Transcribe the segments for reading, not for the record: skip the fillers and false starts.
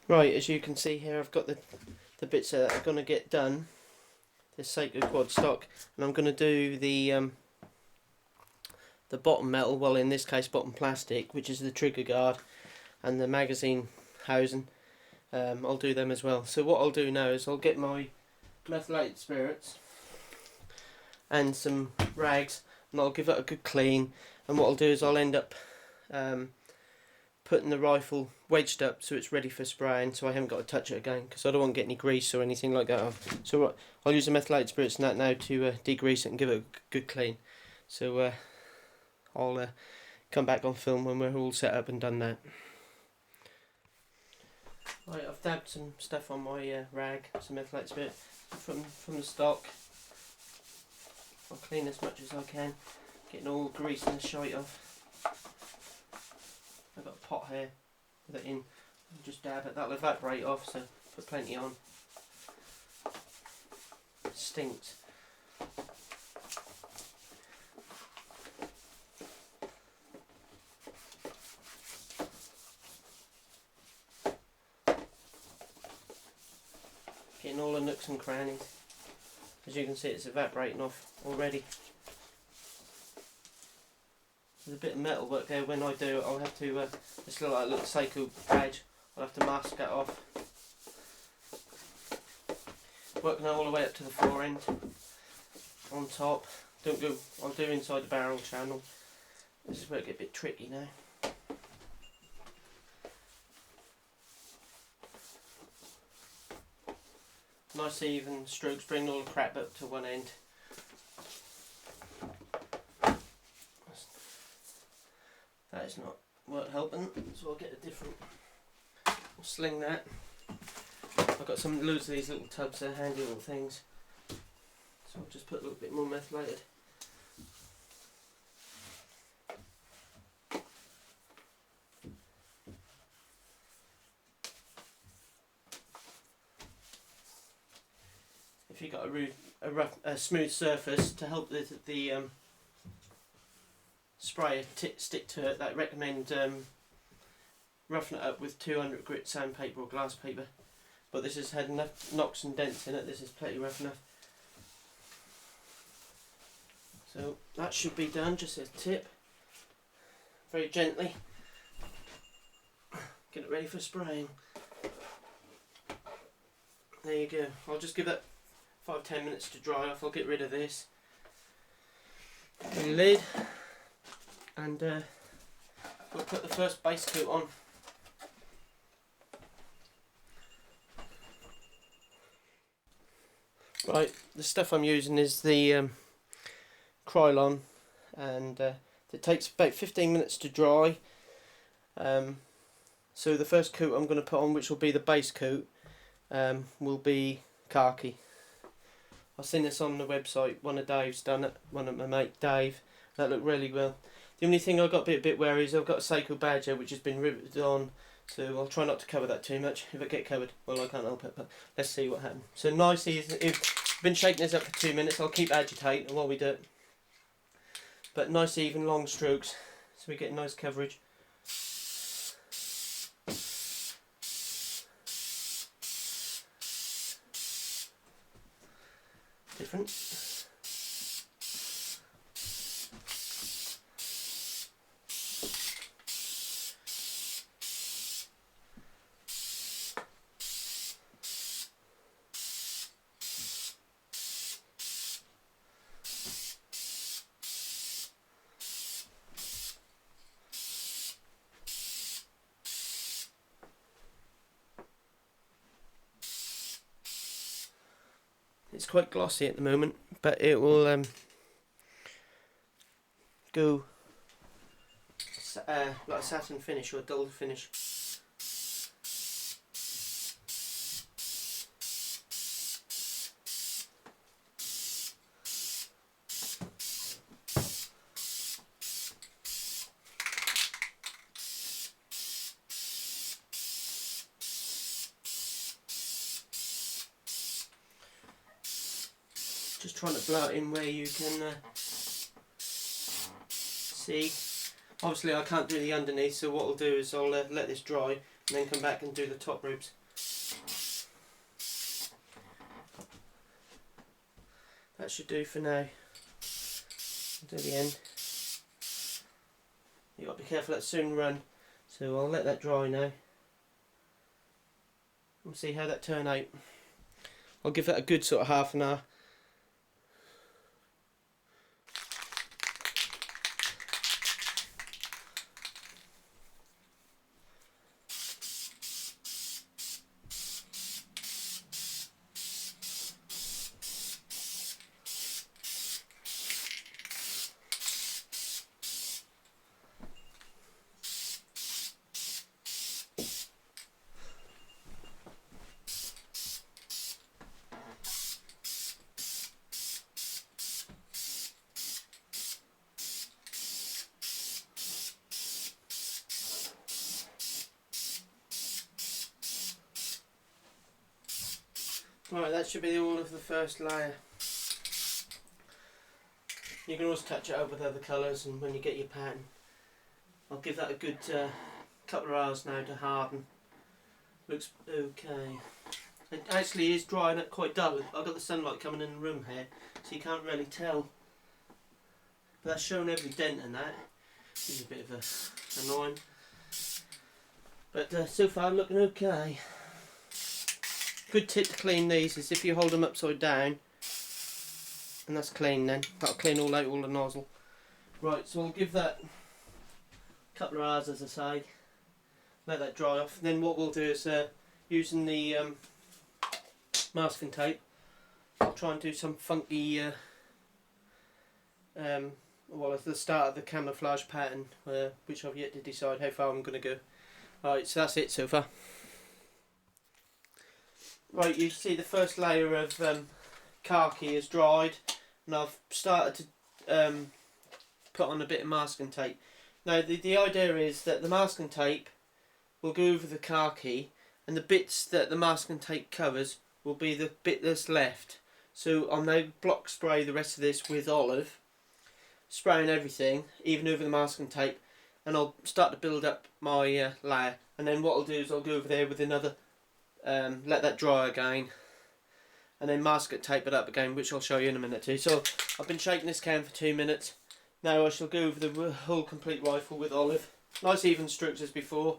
Right, as you can see here, I've got the bits that are going to get done. This Sako quad stock, and I'm going to do the bottom metal, well in this case bottom plastic, which is the trigger guard and the magazine housing. I'll do them as well. So what I'll do now is I'll get my methylated spirits and some rags, and I'll give it a good clean. And what I'll do is I'll end up putting the rifle wedged up so it's ready for spraying, so I haven't got to touch it again because I don't want to get any grease or anything like that off. So I'll use the methylated spirits and that now to degrease it and give it a good clean. So I'll come back on film when we're all set up and done that. Right, I've dabbed some stuff on my rag, some methylated spirit from the stock. I'll clean as much as I can, getting all grease and shite off. I've got a pot here with it in, I'll just dab it, that'll evaporate off, so put plenty on. It stinks. Getting all the nooks and crannies. As you can see, it's evaporating off already. There's a bit of metal work there. When I do it, I'll have to, this looks like a little Sako badge, I'll have to mask that off. Working all the way up to the fore end, on top. I'll do inside the barrel channel. This is where it gets a bit tricky now. Nice even strokes, bring all the crap up to one end. That is not helping, so I'll get a different, I'll sling that. I've got loads of these little tubs, they're handy little things. So I'll just put a little bit more methylated. If you've got a smooth surface to help the spray stick to it, I recommend roughing it up with 200 grit sandpaper or glass paper. But this has had enough knocks and dents in it, this is plenty rough enough. So that should be done, just a tip. Very gently. Get it ready for spraying. There you go. I'll just give that 5-10 minutes to dry off. I'll get rid of this. The lid. And we'll put the first base coat on. Right, the stuff I'm using is the Krylon, and it takes about 15 minutes to dry. So the first coat I'm going to put on, which will be the base coat, will be khaki. I've seen this on the website, one of Dave's done it, one of my mate Dave, that looked really well. The only thing I've got a bit wary is I've got a Sako badge here which has been riveted on, so I'll try not to cover that too much. If it get covered, well, I can't help it, but let's see what happens. So nice, I've been shaking this up for 2 minutes, I'll keep agitating while we do it. But nice even long strokes, so we get nice coverage. Different. It's quite glossy at the moment, but it will go like a satin finish or a dull finish. Just trying to blow it in where you can see. Obviously I can't do the underneath, so what I'll do is I'll let this dry and then come back and do the top ropes. that should do for now. Do the end. You got to be careful, that'll soon run. So I'll let that dry now. We'll see how that turn out. I'll give that a good sort of half an hour. Right, that should be all of the first layer. You can always touch it up with other colours, and when you get your pattern, I'll give that a good couple of hours now to harden. Looks okay. It actually is drying up quite dull. I've got the sunlight coming in the room here, so you can't really tell. But that's showing every dent in that. This is a bit of annoying. But so far looking okay. Good tip to clean these is if you hold them upside down, and that's clean then. That'll clean all out all the nozzle. Right, so I'll give that a couple of hours, as I say. Let that dry off. Then what we'll do is using the masking tape, I'll try and do some funky well, at the start of the camouflage pattern, which I've yet to decide how far I'm going to go. Right, so that's it so far. Right, you see the first layer of khaki is dried, and I've started to put on a bit of masking tape. Now the idea is that the masking tape will go over the khaki, and the bits that the masking tape covers will be the bit that's left. So I'll now block spray the rest of this with olive, spraying everything, even over the masking tape, and I'll start to build up my layer. And then what I'll do is I'll go over there with another, let that dry again, and then masking tape it up again, which I'll show you in a minute too. So I've been shaking this can for 2 minutes. Now I shall go over the whole complete rifle with olive. Nice even strokes as before.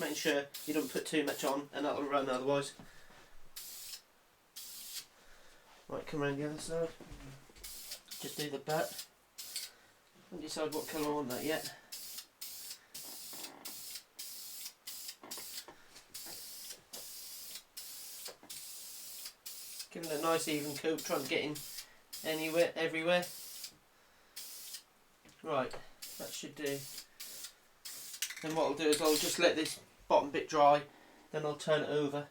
Making sure you don't put too much on, and that'll run otherwise. Right, come around the other side. Just do the butt. Haven't decided what colour I want that yet. Give it a nice even coat, try and get in anywhere, everywhere. Right, that should do. Then what I'll do is I'll just let this bottom bit dry, then I'll turn it over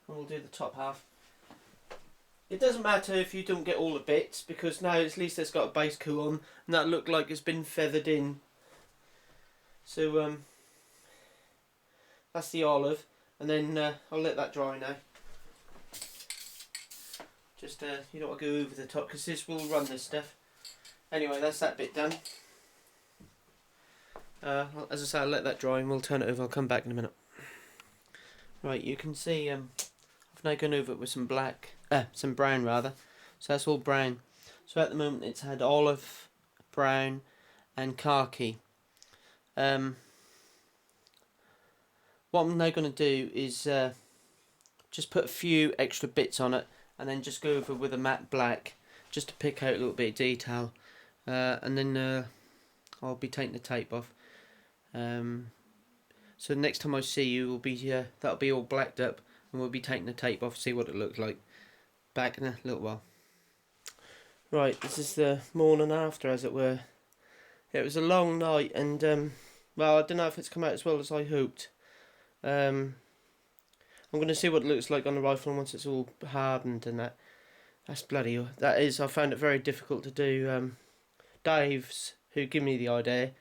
and we'll do the top half. It doesn't matter if you don't get all the bits, because now at least it's got a base coat on and that look like it's been feathered in. So that's the olive, and then I'll let that dry now. Just you don't want to go over the top because this will run this stuff. Anyway, that's that bit done. As I say, I'll let that dry and we'll turn it over. I'll come back in a minute. Right, you can see I've now gone over it with some some brown rather. So that's all brown. So at the moment it's had olive, brown and khaki. What I'm now going to do is just put a few extra bits on it and then just go over with a matte black just to pick out a little bit of detail, and then I'll be taking the tape off. So next time I see you will be that'll be all blacked up, and we'll be taking the tape off, see what it looks like. Back in a little while. Right, this is the morning after, as it were. It was a long night, and well, I don't know if it's come out as well as I hoped. I'm going to see what it looks like on the rifle once it's all hardened and that. That's bloody. That is. I found it very difficult to do. Dave's, who gave me the idea,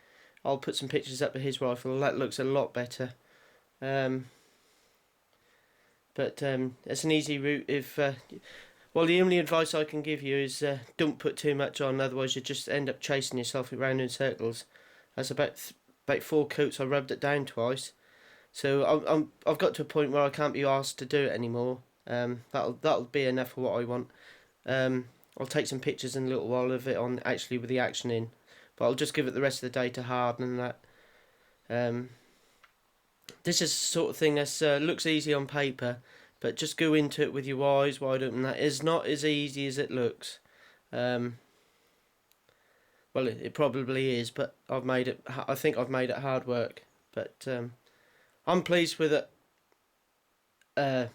I'll put some pictures up of his rifle. That looks a lot better. But it's an easy route if. Well, the only advice I can give you is don't put too much on, otherwise you just end up chasing yourself around in circles. That's about 4 coats. I rubbed it down twice, so I've got to a point where I can't be asked to do it anymore. That'll be enough for what I want. I'll take some pictures in a little while of it on actually with the action in, but I'll just give it the rest of the day to harden and that. This is the sort of thing that looks easy on paper, but just go into it with your eyes wide open. That is not as easy as it looks. Well, it probably is, but I think I've made it hard work. But I'm pleased with it to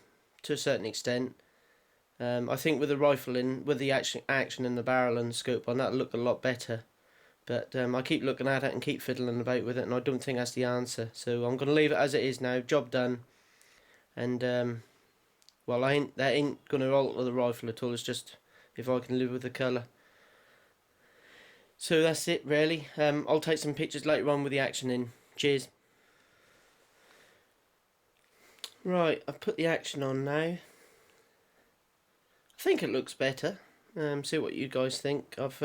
a certain extent. I think with the rifle in, with the action and the barrel and the scope on, that'll look a lot better. But I keep looking at it and keep fiddling about with it, and I don't think that's the answer. So I'm going to leave it as it is now. Job done. And well, that ain't going to alter the rifle at all. It's just if I can live with the colour. So that's it really. I'll take some pictures later on with the action in. Cheers. Right, I've put the action on now. I think it looks better. See what you guys think. I've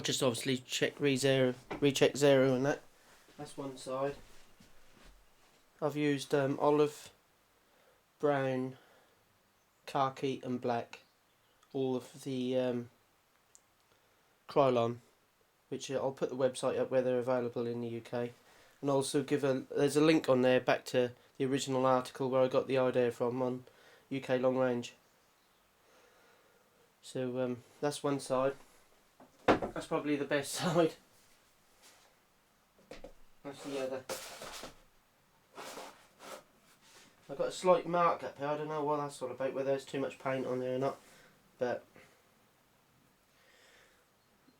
just obviously recheck zero and that. That's one side. I've used olive, brown, khaki and black. All of the Krylon, which I'll put the website up where they're available in the UK. And also there's a link on there back to the original article where I got the idea from on UK long range. So that's one side. That's probably the best side. That's the other. I've got a slight mark up here. I don't know what that's all about, whether there's too much paint on there or not. But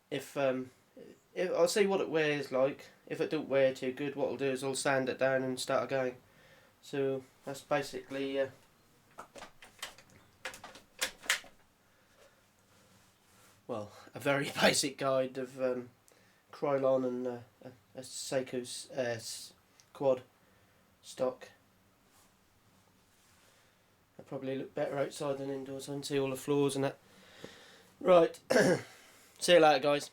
if I'll see what it wears like. If it don't wear too good, what I'll do is I'll sand it down and start again. So that's basically well, a very basic guide of Krylon and a Sako's quad stock. I probably look better outside than indoors. I can see all the floors and that. Right, see you later guys.